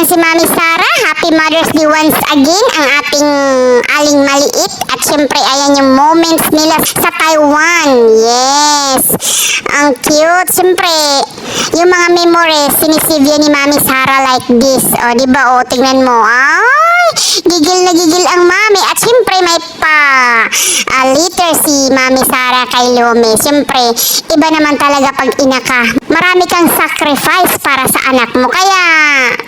naman si Mami Sara. Happy Mother's Day once again ang ating aling maliit. At syempre, ayan yung moments nila sa Taiwan. Yes! Ang cute. Syempre, yung mga memories, sinisivya ni Mami Sara like this. O, diba? O, tingnan mo. Ay! Gigil na gigil ang mami. At syempre, may liter si Mami Sara kay Lumi. Syempre, iba naman talaga pag ina ka. Marami kang sacrifice para sa anak mo. Kaya,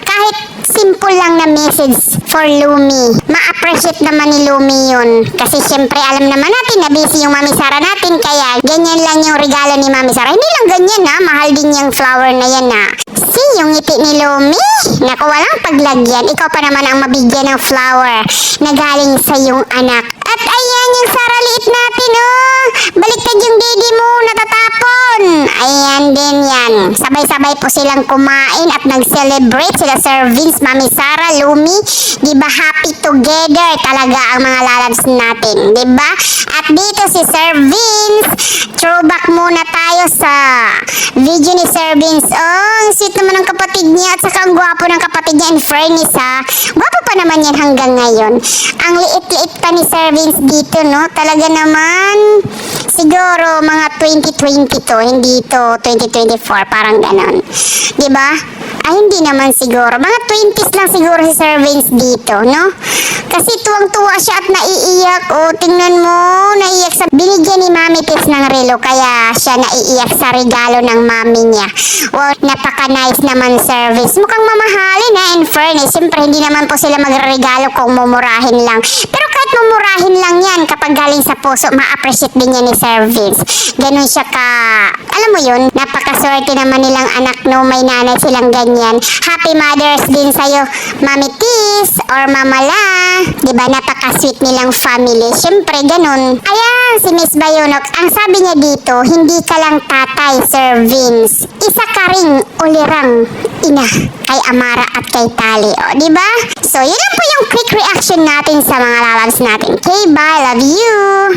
kahit simple lang na message for Lumi, ma-appreciate naman ni Lumi yun. Kasi syempre, alam naman natin na busy yung Mami Sara natin. Kaya, ganyan lang yung regalo ni Mami Sara. Hindi lang ganyan ha. Mahal din yung flower na yan ha. See, yung ngiti ni Lumi. Naku, walang paglagyan. Ikaw pa naman ang mabigyan ng flower na galing sa iyong anak. At ayan yung Sara liit natin, oh. Baliktad yung didi mo, natatapon. Ayan din yan. Sabay-sabay po silang kumain at nag-celebrate sila Sir Vince, Mami Sara, Lumi. Diba happy together talaga ang mga lalabs natin, diba? At dito si Sir Vince. Throwback muna tayo sa video ni Sir Vince. Oh, ang sweet naman ng kapatid niya at saka ang gwapo ng kapatid niya in fairness ha. Gwapo pa naman yan hanggang ngayon. Ang liit-liit pa ni Sir Vince dito, no? Talaga naman, siguro mga 2022, hindi to 2024, parang ganon. Diba? Ay, hindi naman siguro. Mga 20s lang siguro si Sir Vince dito, no? Kasi tuwang-tuwa siya at naiiyak. O, tingnan mo, naiiyak sa binigyan ni Mami Tis ng relo. Kaya siya naiiyak sa regalo ng mami niya. Wow, napaka-nice naman Sir Vince. Mukhang mamahalin ha, in fairness. Siyempre, hindi naman po sila magre-regalo kung mumurahin lang. Pero kahit mumurahin lang yan, kapag galing sa puso, ma-appreciate din yan ni Sir Vince. Ganun siya ka, alam mo yun, napakaswerte naman nilang anak, no? May nanay silang ganyan. Happy Mother's din sa'yo, Mami Tis or Mama La. Diba, napaka-sweet nilang family. Siyempre, ganun. Ayan, si Miss Bayonok, ang sabi niya dito, hindi ka lang tatay, Sir Vince. Isa ka ring ulirang ina kay Amara at kay Tali. O, diba? So, yun lang po yung quick reaction natin sa mga lalabs natin. Okay, bye. Love you.